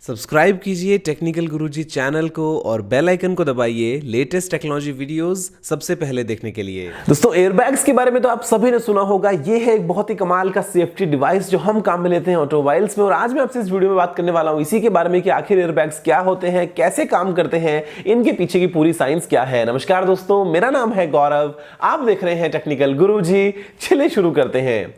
Subscribe कीजिए technical गुरुजी channel को और बेल आइकन को दबाइए लेटेस्ट टेक्नोलॉजी वीडियोस सबसे पहले देखने के लिए। दोस्तों, एयरबैग्स के बारे में तो आप सभी ने सुना होगा। ये है एक बहुत ही कमाल का सेफ्टी डिवाइस जो हम काम में लेते हैं ऑटोमोबाइल्स में। और आज मैं आपसे इस वीडियो में बात करने वाला हूं इसी के बारे में कि आखिर एयरबैग्स क्या होते हैं, कैसे काम करते हैं, इनके पीछे की पूरी साइंस क्या है। नमस्कार दोस्तों, मेरा नाम है गौरव, आप देख रहे हैं टेक्निकल गुरुजी। चलिए शुरू करते हैं।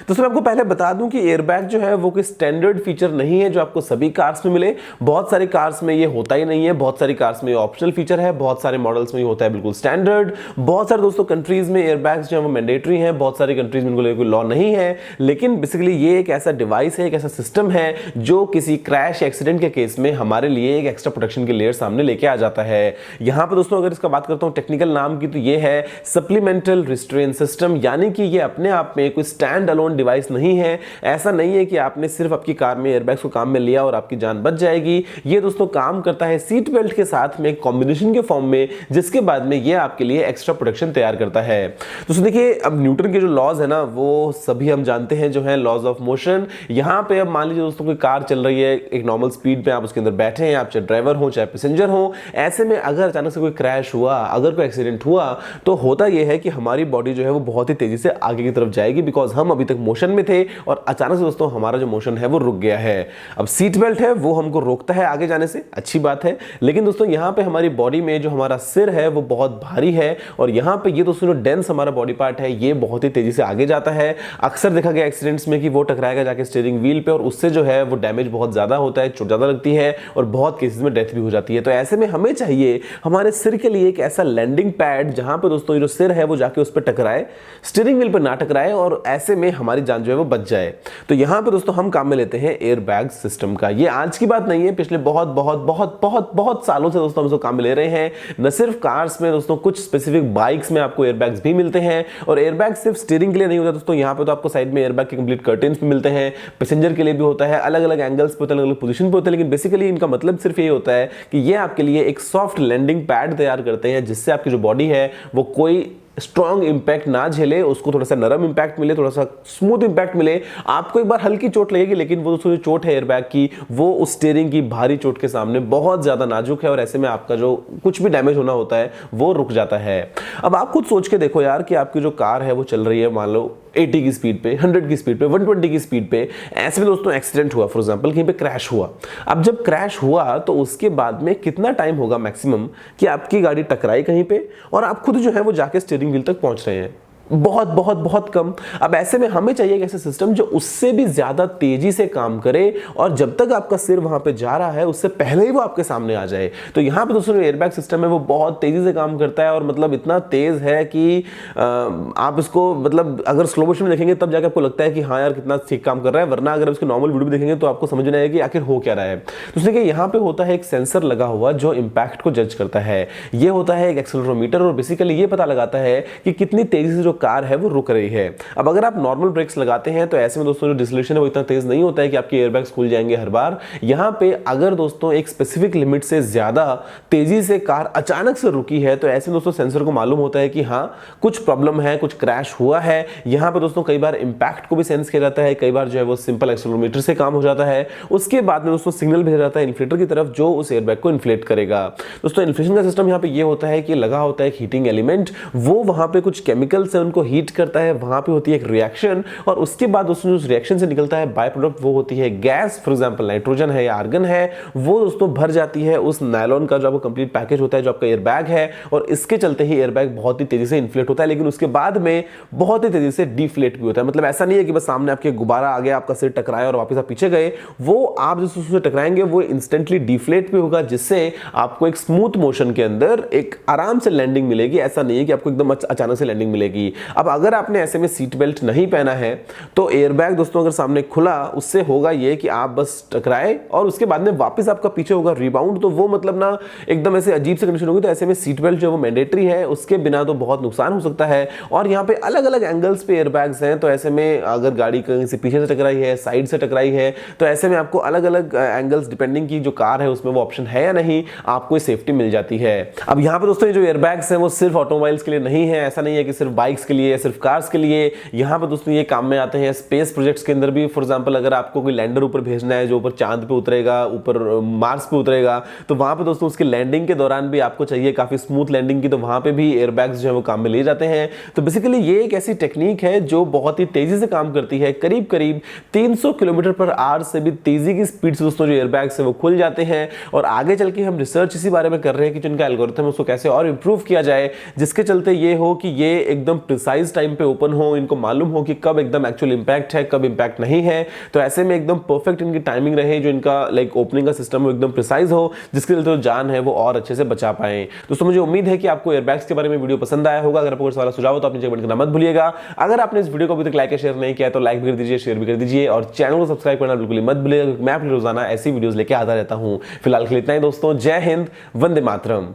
दोस्तों, मैं आपको पहले बता दूं कि एयरबैग जो है वो कोई स्टैंडर्ड फीचर नहीं है जो आपको सभी कार्स में मिले। बहुत सारी कार्स में ये होता ही नहीं है, बहुत सारी कार्स में ये ऑप्शनल फीचर है, बहुत सारे मॉडल्स में ये होता है बिल्कुल स्टैंडर्ड। बहुत सारे दोस्तों कंट्रीज में एयरबैग्स जो है वो मैंडेटरी हैं, बहुत सारी कंट्रीज में इनको कोई लॉ नहीं है। लेकिन बेसिकली ये एक ऐसा डिवाइस है, एक ऐसा सिस्टम है जो किसी क्रैश एक्सीडेंट के केस में हमारे लिए एक एक्स्ट्रा प्रोटेक्शन की लेयर सामने लेके आ जाता है। यहां पर दोस्तों अगर इसका बात करता हूं टेक्निकल नाम की, तो ये है सप्लीमेंटल रिस्ट्रेंट सिस्टम, यानी कि ये अपने आप में कोई स्टैंड अलोन डिवाइस नहीं है। ऐसा नहीं है कि आपने सिर्फ आपकी कार में एयरबैग्स को काम में लिया और आपकी जान बच जाएगी। ये दोस्तों काम करता है सीट बेल्ट के साथ में कॉम्बिनेशन के फॉर्म में, जिसके बाद में ये आपके लिए एक्स्ट्रा प्रोटेक्शन तैयार करता है। दोस्तों देखिए, अब न्यूटन के जो लॉज है ना वो सभी हम जानते हैं, जो है लॉज ऑफ मोशन। यहां पे अब मान लीजिए दोस्तों कोई कार चल रही है एक नॉर्मल स्पीड पे, आप उसके अंदर बैठे हैं, आप चाहे ड्राइवर हो चाहे पैसेंजर हो। ऐसे में अगर अचानक से कोई क्रैश हुआ, अगर कोई एक्सीडेंट हुआ, तो होता यह है कि हमारी बॉडी जो है वो बहुत ही तेजी से आगे की तरफ जाएगी, बिकॉज हम अभी तक मोशन में थे और अचानक से दोस्तों हमारा जो मोशन है वो रुक गया है। अब सीट बेल्ट है वो हमको रोकता है आगे जाने से, अच्छी बात है। लेकिन दोस्तों यहाँ पे हमारी बॉडी में जो हमारा सिर है वो बहुत भारी है और यहाँ पे ये दोस्तों जो डेंस हमारा बॉडी पार्ट है ये बहुत ही तेजी से आगे जाता है। अक्सर देखा गया एक्सीडेंट्स में कि वो टकराएगा जाके स्टीयरिंग व्हील पे और उससे जो है वो डैमेज बहुत ज्यादा होता है, चोट ज्यादा लगती है और बहुत केसेस में डेथ भी हो जाती है। तो ऐसे में हमें चाहिए हमारे सिर के लिए एक ऐसा लैंडिंग पैड जहां पे दोस्तों जो सिर है वो जाके उस पर टकराए, स्टीयरिंग व्हील पर ना टकराए और ऐसे में हमारी जान जो है वो बच जाए। तो यहां पे दोस्तों हम काम में लेते हैं एयरबैग सिस्टम का। ये आज की बात नहीं है, पिछले बहुत बहुत बहुत बहुत बहुत सालों से दोस्तों हम इसको काम में ले रहे हैं। न सिर्फ कार्स में दोस्तों, कुछ स्पेसिफिक बाइक्स में आपको एयरबैग्स भी मिलते हैं। और एयरबैग सिर्फ स्टीयरिंग के लिए नहीं होता दोस्तों, यहां पे तो आपको साइड में एयरबैग के कंप्लीट कर्टेन्स भी मिलते हैं। पैसेंजर के लिए भी होता है, अलग अलग एंगल्स पे होता है, अलग अलग पोजीशन पे होता है। लेकिन बेसिकली इनका मतलब सिर्फ ये होता है कि ये आपके लिए एक सॉफ्ट लैंडिंग पैड तैयार करते हैं, जिससे आपकी जो बॉडी है वो कोई स्ट्रॉन्ग इंपैक्ट ना झेले, उसको थोड़ा सा नरम इंपैक्ट मिले, थोड़ा सा स्मूथ इंपैक्ट मिले। आपको एक बार हल्की चोट लगेगी, लेकिन वो जो चोट है एयरबैग की वो उस स्टीयरिंग की भारी चोट के सामने बहुत ज्यादा नाजुक है और ऐसे में आपका जो कुछ भी डैमेज होना होता है वो रुक जाता है। अब आप खुद सोच के देखो यार कि आपकी जो कार है वो चल रही है मान लो 80 की स्पीड पे, 100 की स्पीड पे, 120 की स्पीड पे। ऐसे में दोस्तों एक्सीडेंट हुआ, फॉर एग्जांपल कहीं पे क्रैश हुआ। अब जब क्रैश हुआ तो उसके बाद में कितना टाइम होगा मैक्सिमम कि आपकी गाड़ी टकराई कहीं पे और आप खुद जो है वो जाके स्टीयरिंग व्हील तक पहुंच रहे हैं? बहुत बहुत बहुत कम। अब ऐसे में हमें चाहिए एक ऐसा सिस्टम जो उससे भी ज्यादा तेजी से काम करे और जब तक आपका सिर वहां पे जा रहा है उससे पहले ही वो आपके सामने आ जाए। तो यहां पे दोस्तों एयरबैग सिस्टम है वो बहुत तेजी से काम करता है और मतलब इतना तेज है कि आप इसको मतलब अगर स्लो मोशन में देखेंगे तब जाके आपको लगता है कि हाँ यार कितना ठीक काम कर रहा है, वरना अगर इसको नॉर्मल वीडियो में देखेंगे तो आपको समझ में आएगा कि आखिर हो क्या रहा है। तो देखिए यहाँ पे होता है एक सेंसर लगा हुआ जो इंपैक्ट को जज करता है। ये होता है एक एक्सेलेरोमीटर और बेसिकली ये पता लगाता है कि कितनी तेजी से जो कार है वो रुक रही है। अब अगर आप नॉर्मल ब्रेक्स लगाते हैं तो ऐसे में दोस्तों जो डिसलेशन है वो इतना तेज नहीं होता है कि आपके एयरबैग्स खुल जाएंगे हर बार। यहां पे अगर दोस्तों एक स्पेसिफिक लिमिट से ज्यादा तेजी से कार अचानक से रुकी है तो ऐसे में दोस्तों सेंसर को मालूम होता है कि हाँ कुछ प्रॉब्लम है, कुछ क्रैश हुआ है। यहां पे दोस्तों कई बार इंपैक्ट को भी सेंस किया जाता है, कई बार जो है वो सिंपल एक्सेलेरोमीटर से काम हो जाता है। उसके बाद में दोस्तों सिग्नल भेजा जाता है इन्फ्लेटर की तरफ जो उस एयरबैग को इन्फ्लेट करेगा। दोस्तों इन्फ्लेशन का सिस्टम यहां पे ये होता है कि लगा होता है एक हीटिंग एलिमेंट, वो वहां पे कुछ केमिकल से उनको हीट करता है, वहां पे होती है एक रिएक्शन और उसके बाद दोस्तों उस रिएक्शन से निकलता है बाय प्रोडक्ट, वो होती है गैस, फॉर एग्जांपल नाइट्रोजन है या आर्गन है, वो दोस्तों भर जाती है उस नायलॉन का जो आपको कंप्लीट पैकेज होता है जो आपका एयरबैग है और इसके चलते ही एयरबैग बहुत ही तेजी से इन्फ्लेट होता है। लेकिन उसके बाद में बहुत ही तेजी से डिफ्लेट भी होता है। मतलब ऐसा नहीं है कि बस सामने आपके गुब्बारा आ गया, आपका सिर टकराया और वापस आप पीछे गए, वो आप जिस उससे टकराएंगे वो इंस्टेंटली डिफ्लेट भी होगा, जिससे आपको एक स्मूथ मोशन के अंदर एक आराम से लैंडिंग मिलेगी। ऐसा नहीं है कि आपको एकदम अचानक से लैंडिंग मिलेगी। अब अगर आपने ऐसे में सीट बेल्ट नहीं पहना है तो एयरबैग दोस्तों अगर सामने खुला उससे होगा ये कि आप बस टकराए और उसके बाद में वापस आपका पीछे होगा रिबाउंड। तो वो मतलब ना एकदम ऐसे अजीब से कंडीशन होगी। तो ऐसे में सीट बेल्ट जो वो मैंडेटरी है, उसके बिना तो बहुत नुकसान हो सकता है। और यहाँ पे अलग अलग एंगल्स पे एयरबैग्स हैं, तो ऐसे में अगर गाड़ी कहीं से पीछे से टकराई है, साइड से टकराई है, तो ऐसे में आपको अलग अलग एंगल्स डिपेंडिंग की जो कार है उसमें वो ऑप्शन है या नहीं, आपको सेफ्टी मिल जाती है। अब यहाँ पे दोस्तों ये जो एयरबैग्स हैं वो सिर्फ ऑटोमोबाइल्स के लिए नहीं है। ऐसा नहीं है कि सिर्फ बाइक्स बाइक्स के लिए या सिर्फ कार्स के लिए, यहाँ पे दोस्तों ये काम में आते हैं। स्पेस प्रोजेक्ट्स के अंदर भी फॉर एग्जांपल अगर आपको कोई लैंडर ऊपर भेजना है जो ऊपर चांद पे उतरेगा, ऊपर मार्स पे उतरेगा, तो वहां पे दोस्तों उसकी लैंडिंग के दौरान भी आपको चाहिए काफी स्मूथ लैंडिंग की, तो वहां पे भी एयरबैग्स जो है वो काम में लिए जाते हैं। तो बेसिकली ये एक ऐसी टेक्निक है जो बहुत ही तेजी से काम करती है। करीब करीब 300 किलोमीटर पर आवर से भी तेजी की स्पीड से दोस्तों जो एयरबैग्स है वो खुल जाते हैं। और आगे चल के हम रिसर्च इसी बारे में कर रहे हैं कि जो इनका एल्गोरिथम है उसको कैसे और इंप्रूव किया जाए, जिसके चलते ये हो कि ये एकदम प्रिसाइज टाइम पे ओपन हो, इनको मालूम हो कि कब एकदम एक्चुअल इंपैक्ट है, कब इंपैक्ट नहीं है। तो ऐसे में एकदम परफेक्ट इनकी टाइमिंग रहे, जो इनका लाइक ओपनिंग का सिस्टम हो एकदम प्रिसाइज हो, जिसके चलते जो जान है वो और अच्छे से बचा पाए। दोस्तों मुझे उम्मीद है कि आपको एयरबैग्स के बारे में वीडियो पसंद आया होगा। अगर आपको कोई सवाल सुझाव हो तो आप नीचे कमेंट करना मत भूलिएगा। अगर आपने इस वीडियो को अभी तक लाइक या शेयर नहीं किया तो लाइक भी कर दीजिए, शेयर भी कर दीजिए और चैनल को सब्सक्राइब करना बिल्कुल मत भूलिएगा, क्योंकि मैं आप रोजाना ऐसी वीडियोस लेके आता रहता हूं। फिलहाल के लिए इतना ही दोस्तों, जय हिंद, वंदे मातरम।